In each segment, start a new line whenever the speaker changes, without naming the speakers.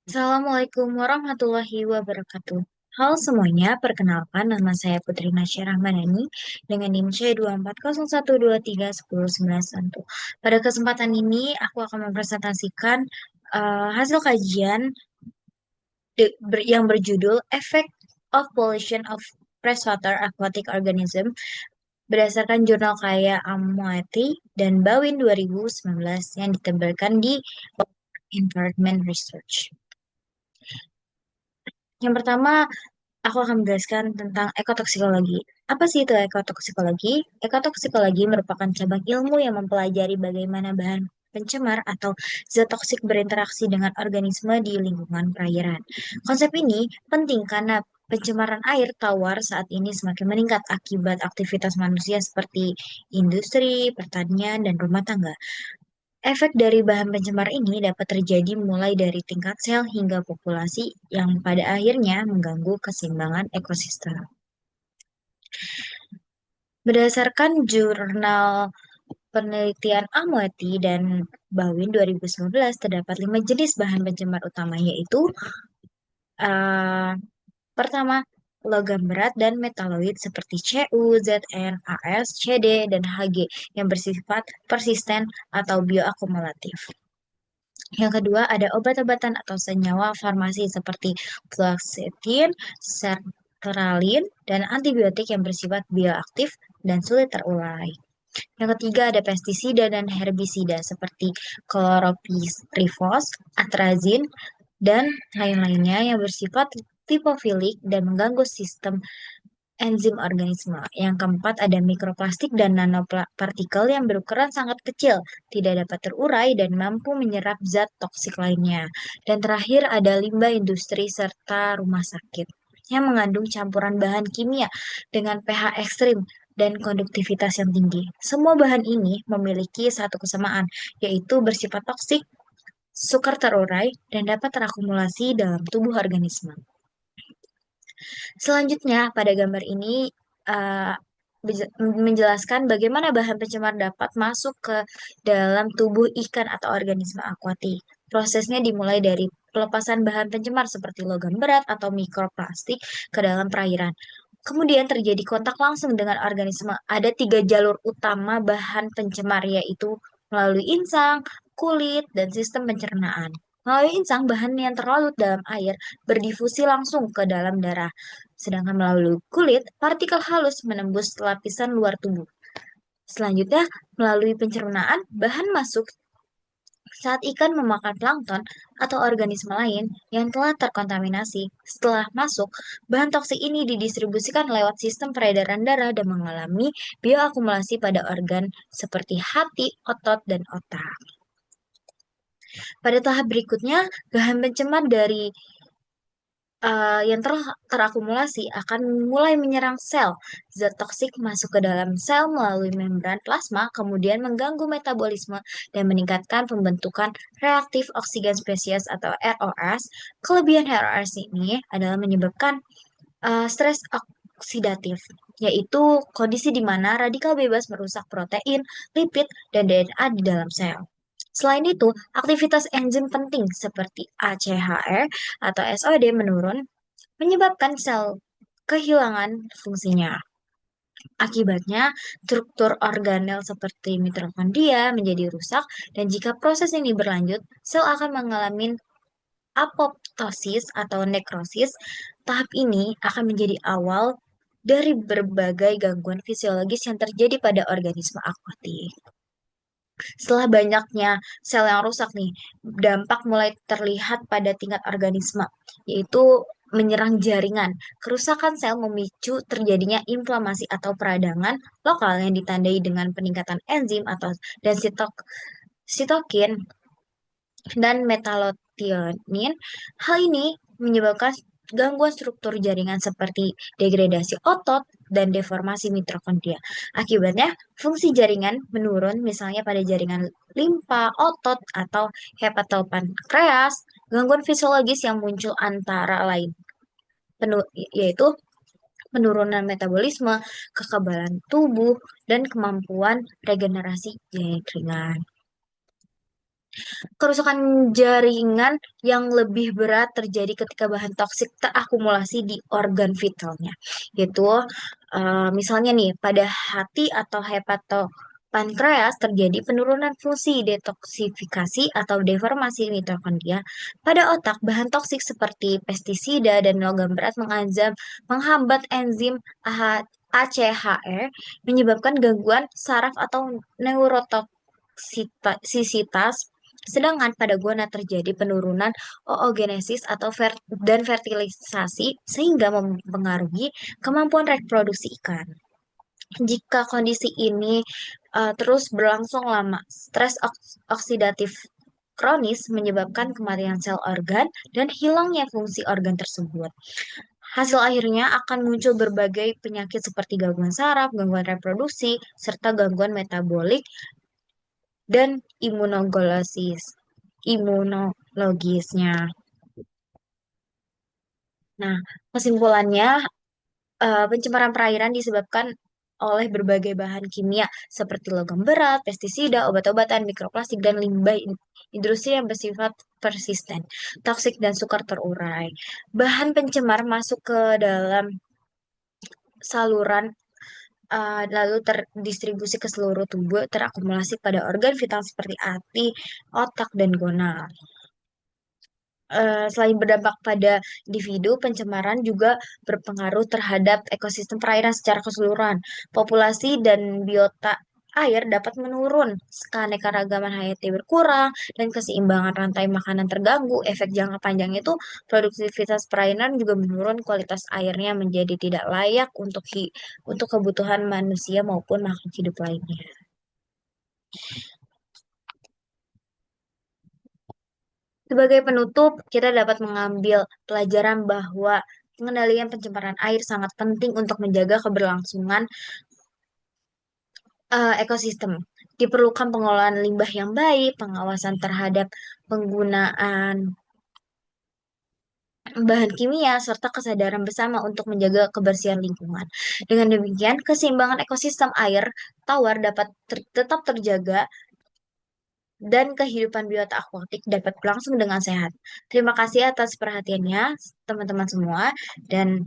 Assalamualaikum warahmatullahi wabarakatuh. Halo semuanya, perkenalkan nama saya Putri Nasya Rahmadani dengan NIM C2401231091. Pada kesempatan ini, aku akan mempresentasikan hasil kajian yang berjudul Effect of Pollution of Freshwater Aquatic Organism berdasarkan jurnal kaya Amoati dan Bawin 2019 yang diterbitkan di Environment Research. Yang pertama, aku akan menjelaskan tentang ekotoksikologi. Apa sih itu ekotoksikologi? Ekotoksikologi merupakan cabang ilmu yang mempelajari bagaimana bahan pencemar atau zat toksik berinteraksi dengan organisme di lingkungan perairan. Konsep ini penting karena pencemaran air tawar saat ini semakin meningkat akibat aktivitas manusia seperti industri, pertanian, dan rumah tangga. Efek dari bahan pencemar ini dapat terjadi mulai dari tingkat sel hingga populasi yang pada akhirnya mengganggu keseimbangan ekosistem. Berdasarkan jurnal penelitian Amoati dan Bawin 2019, terdapat 5 jenis bahan pencemar utama yaitu eh, pertama, logam berat dan metaloid seperti Cu, Zn, As, Cd, dan Hg yang bersifat persisten atau bioakumulatif. Yang kedua, ada obat-obatan atau senyawa farmasi seperti fluoxetine, sertralin, dan antibiotik yang bersifat bioaktif dan sulit terurai. Yang ketiga, ada pestisida dan herbisida seperti klorpyrifos, atrazin, dan lain-lainnya yang bersifat lipofilik dan mengganggu sistem enzim organisme. Yang keempat ada mikroplastik dan nanopartikel yang berukuran sangat kecil, tidak dapat terurai dan mampu menyerap zat toksik lainnya. Dan terakhir ada limbah industri serta rumah sakit yang mengandung campuran bahan kimia dengan pH ekstrim dan konduktivitas yang tinggi. Semua bahan ini memiliki satu kesamaan, yaitu bersifat toksik, sukar terurai, dan dapat terakumulasi dalam tubuh organisme. Selanjutnya, pada gambar ini uh, menjelaskan bagaimana bahan pencemar dapat masuk ke dalam tubuh ikan atau organisme akuatik. Prosesnya dimulai dari pelepasan bahan pencemar seperti logam berat atau mikroplastik ke dalam perairan. Kemudian terjadi kontak langsung dengan organisme. Ada 3 jalur utama bahan pencemar, yaitu melalui insang, kulit, dan sistem pencernaan. Melalui insang, bahan yang terlarut dalam air berdifusi langsung ke dalam darah. Sedangkan melalui kulit, partikel halus menembus lapisan luar tubuh. Selanjutnya, melalui pencernaan, bahan masuk saat ikan memakan plankton atau organisme lain yang telah terkontaminasi. Setelah masuk, bahan toksik ini didistribusikan lewat sistem peredaran darah dan mengalami bioakumulasi pada organ seperti hati, otot, dan otak. Pada tahap berikutnya, bahan pencemar dari yang terakumulasi akan mulai menyerang sel. Zat toksik masuk ke dalam sel melalui membran plasma, kemudian mengganggu metabolisme dan meningkatkan pembentukan reaktif oksigen spesies atau ROS. Kelebihan ROS ini adalah menyebabkan stres oksidatif, yaitu kondisi di mana radikal bebas merusak protein, lipid, dan DNA di dalam sel. Selain itu, aktivitas enzim penting seperti ACHR atau SOD menurun, menyebabkan sel kehilangan fungsinya. Akibatnya, struktur organel seperti mitokondria menjadi rusak, dan jika proses ini berlanjut, sel akan mengalami apoptosis atau nekrosis. Tahap ini akan menjadi awal dari berbagai gangguan fisiologis yang terjadi pada organisme akuatik. Setelah banyaknya sel yang rusak nih, dampak mulai terlihat pada tingkat organisme, yaitu menyerang jaringan. Kerusakan sel memicu terjadinya inflamasi atau peradangan lokal yang ditandai dengan peningkatan enzim atau dan sitokin dan metalothionin. Hal ini menyebabkan gangguan struktur jaringan seperti degradasi otot dan deformasi mitokondria. Akibatnya, fungsi jaringan menurun, misalnya pada jaringan limpa, otot, atau hepatopankreas. Gangguan fisiologis yang muncul antara lain yaitu penurunan metabolisme, kekebalan tubuh, dan kemampuan regenerasi jaringan. Kerusakan jaringan yang lebih berat terjadi ketika bahan toksik terakumulasi di organ vitalnya. Yaitu misalnya nih pada hati atau hepatopankreas terjadi penurunan fungsi detoksifikasi atau deformasi mitokondria. Pada otak, bahan toksik seperti pestisida dan logam berat menghambat enzim ACHR, menyebabkan gangguan saraf atau neurotoksisitas. Sedangkan pada guana terjadi penurunan oogenesis dan fertilisasi sehingga mempengaruhi kemampuan reproduksi ikan. Jika kondisi ini terus berlangsung lama, stres oksidatif kronis menyebabkan kematian sel organ dan hilangnya fungsi organ tersebut. Hasil akhirnya akan muncul berbagai penyakit seperti gangguan saraf, gangguan reproduksi, serta gangguan metabolik dan imunologisnya. Nah, kesimpulannya, pencemaran perairan disebabkan oleh berbagai bahan kimia seperti logam berat, pestisida, obat-obatan, mikroplastik, dan limbah industri yang bersifat persisten, toksik, dan sukar terurai. Bahan pencemar masuk ke dalam saluran lalu terdistribusi ke seluruh tubuh, terakumulasi pada organ vital seperti hati, otak, dan gonal. Selain berdampak pada individu, pencemaran juga berpengaruh terhadap ekosistem perairan secara keseluruhan. Populasi dan biota air dapat menurun, keanekaragaman hayati berkurang, dan keseimbangan rantai makanan terganggu. Efek jangka panjang itu produktivitas perairan juga menurun, kualitas airnya menjadi tidak layak untuk kebutuhan manusia maupun makhluk hidup lainnya. Sebagai penutup, kita dapat mengambil pelajaran bahwa pengendalian pencemaran air sangat penting untuk menjaga keberlangsungan ekosistem. Diperlukan pengelolaan limbah yang baik, pengawasan terhadap penggunaan bahan kimia, serta kesadaran bersama untuk menjaga kebersihan lingkungan. Dengan demikian, keseimbangan ekosistem air tawar dapat tetap terjaga dan kehidupan biota akuatik dapat berlangsung dengan sehat. Terima kasih atas perhatiannya, teman-teman semua, dan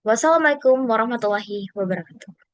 wassalamualaikum warahmatullahi wabarakatuh.